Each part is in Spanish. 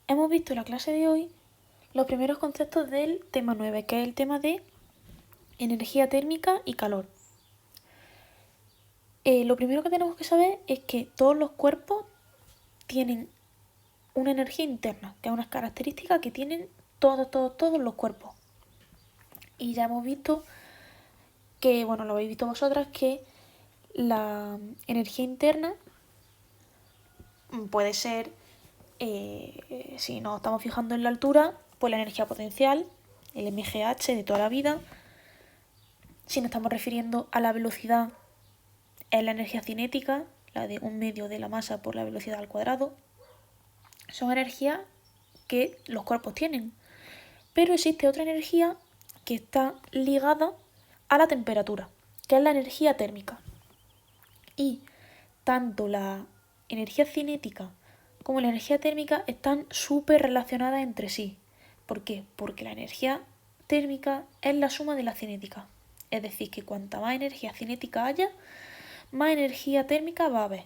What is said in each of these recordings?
hemos visto en la clase de hoy los primeros conceptos del tema 9, que es el tema de energía térmica y calor. Lo primero que tenemos que saber es que todos los cuerpos tienen una energía interna, que es una característica que tienen todos los cuerpos. Y ya hemos visto que, bueno, lo habéis visto vosotras, que la energía interna puede ser, si nos estamos fijando en la altura, pues la energía potencial, el MGH de toda la vida. Si nos estamos refiriendo a la velocidad, es la energía cinética, la de 1/2 de la masa por la velocidad al cuadrado. Son energías que los cuerpos tienen. Pero existe otra energía que está ligada a la temperatura, que es la energía térmica. Y tanto la energía cinética como la energía térmica están súper relacionadas entre sí. ¿Por qué? Porque la energía térmica es la suma de la cinética. Es decir, que cuanta más energía cinética haya, más energía térmica va a haber.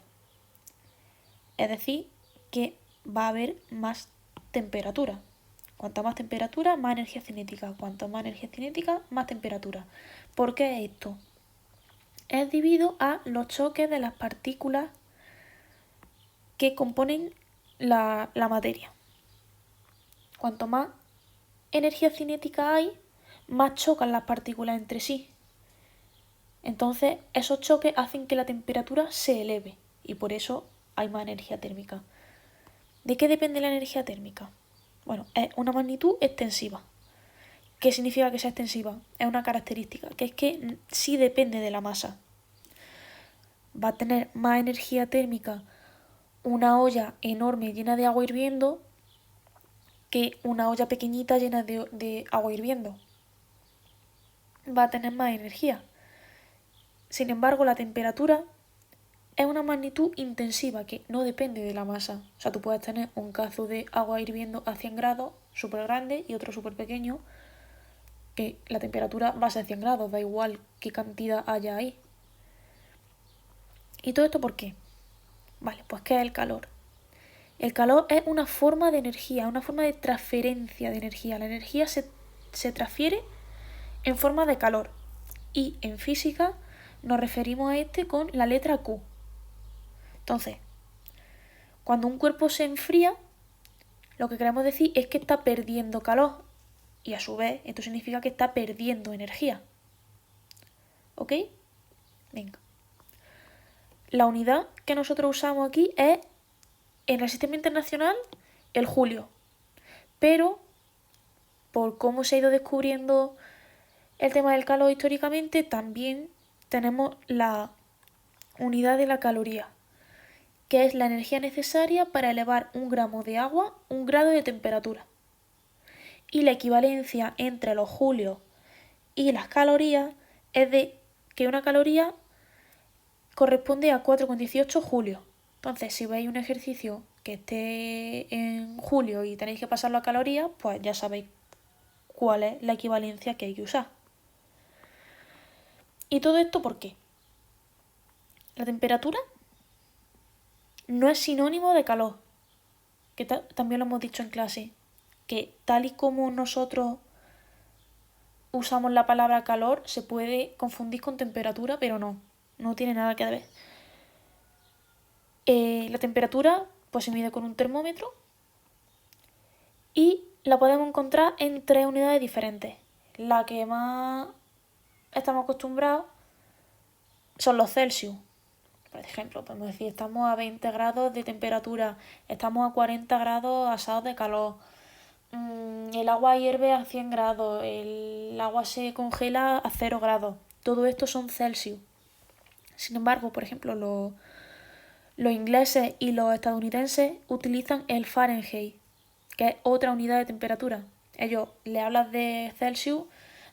Es decir, que va a haber más temperatura. Cuanta más temperatura, más energía cinética. Cuanto más energía cinética, más temperatura. ¿Por qué es esto? Es debido a los choques de las partículas que componen la materia. Cuanto más energía cinética hay, más chocan las partículas entre sí. Entonces, esos choques hacen que la temperatura se eleve y por eso hay más energía térmica. ¿De qué depende la energía térmica? Bueno, es una magnitud extensiva. ¿Qué significa que sea extensiva? Es una característica, que es que sí depende de la masa. Va a tener más energía térmica una olla enorme llena de agua hirviendo que una olla pequeñita llena de agua hirviendo. Va a tener más energía. Sin embargo, la temperatura es una magnitud intensiva que no depende de la masa. O sea, tú puedes tener un cazo de agua hirviendo a 100 grados súper grande y otro súper pequeño, que la temperatura va a ser 100 grados, da igual qué cantidad haya ahí. ¿Y todo esto por qué? Vale, pues ¿qué es el calor? El calor es una forma de energía, una forma de transferencia de energía. La energía se transfiere en forma de calor. Y en física nos referimos a este con la letra Q. Entonces, cuando un cuerpo se enfría, lo que queremos decir es que está perdiendo calor. Y a su vez, esto significa que está perdiendo energía. ¿Ok? Venga. La unidad que nosotros usamos aquí es, en el sistema internacional, el julio. Pero, por cómo se ha ido descubriendo el tema del calor históricamente, también tenemos la unidad de la caloría, que es la energía necesaria para elevar 1 gramo de agua 1 grado de temperatura. Y la equivalencia entre los julios y las calorías es de que una caloría corresponde a 4,18 julios. Entonces, si veis un ejercicio que esté en julio y tenéis que pasarlo a calorías, pues ya sabéis cuál es la equivalencia que hay que usar. ¿Y todo esto por qué? La temperatura no es sinónimo de calor, que también lo hemos dicho en clase, que tal y como nosotros usamos la palabra calor, se puede confundir con temperatura, pero no tiene nada que ver. La temperatura pues se mide con un termómetro y la podemos encontrar en 3 unidades diferentes. La que más estamos acostumbrados son los Celsius. Por ejemplo, podemos decir, estamos a 20 grados de temperatura, estamos a 40 grados asados de calor, el agua hierve a 100 grados, el agua se congela a 0 grados. Todo esto son Celsius. Sin embargo, por ejemplo, los ingleses y los estadounidenses utilizan el Fahrenheit, que es otra unidad de temperatura. Ellos le hablan de Celsius,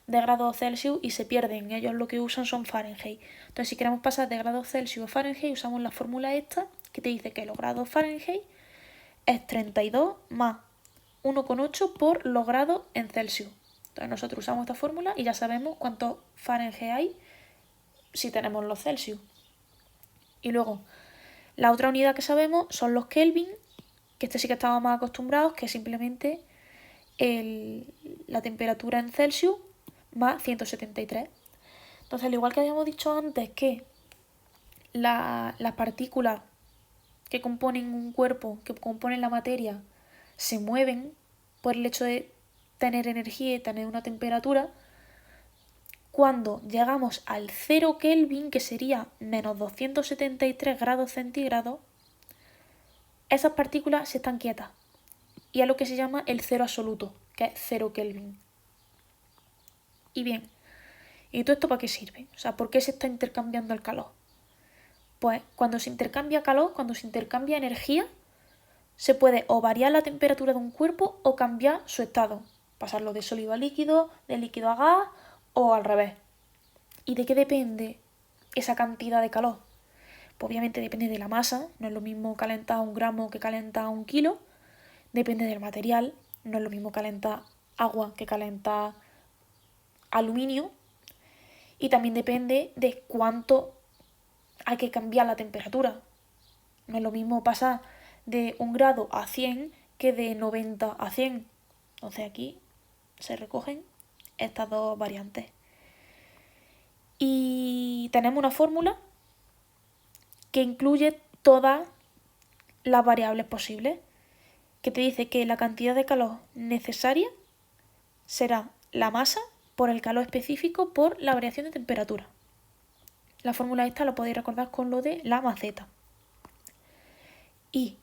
de grados Celsius y se pierden. Ellos lo que usan son Fahrenheit. Entonces, si queremos pasar de grados Celsius a Fahrenheit, usamos la fórmula esta que te dice que los grados Fahrenheit es 32 más 1,8 por los grados en Celsius. Entonces, nosotros usamos esta fórmula y ya sabemos cuántos Fahrenheit hay si tenemos los Celsius. Y luego, la otra unidad que sabemos son los Kelvin, que este sí que estamos más acostumbrados, que es simplemente la temperatura en Celsius más 173. Entonces, al igual que habíamos dicho antes que las partículas que componen un cuerpo, que componen la materia, se mueven por el hecho de tener energía y tener una temperatura, cuando llegamos al 0 Kelvin, que sería menos 273 grados centígrados, esas partículas se están quietas. Y es lo que se llama el cero absoluto, que es 0 Kelvin. Y bien, ¿y todo esto para qué sirve? O sea, ¿por qué se está intercambiando el calor? Pues cuando se intercambia calor, cuando se intercambia energía, se puede o variar la temperatura de un cuerpo o cambiar su estado. Pasarlo de sólido a líquido, de líquido a gas o al revés. ¿Y de qué depende esa cantidad de calor? Pues obviamente depende de la masa, no es lo mismo calentar 1 gramo que calentar 1 kilo. Depende del material, no es lo mismo calentar agua que calentar aluminio. Y también depende de cuánto hay que cambiar la temperatura. No es lo mismo pasar de 1 grado a 100 que de 90 a 100. Entonces aquí se recogen estas dos variantes. Y tenemos una fórmula que incluye todas las variables posibles, que te dice que la cantidad de calor necesaria será la masa por el calor específico por la variación de temperatura. La fórmula esta la podéis recordar con lo de la maceta. Y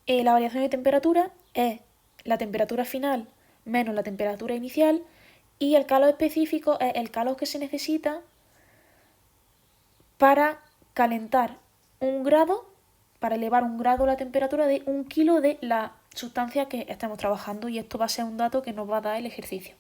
la variación de temperatura es la temperatura final menos la temperatura inicial, y el calor específico es el calor que se necesita para calentar 1 grado, para elevar 1 grado la temperatura de 1 kilo de la sustancia que estemos trabajando, y esto va a ser un dato que nos va a dar el ejercicio.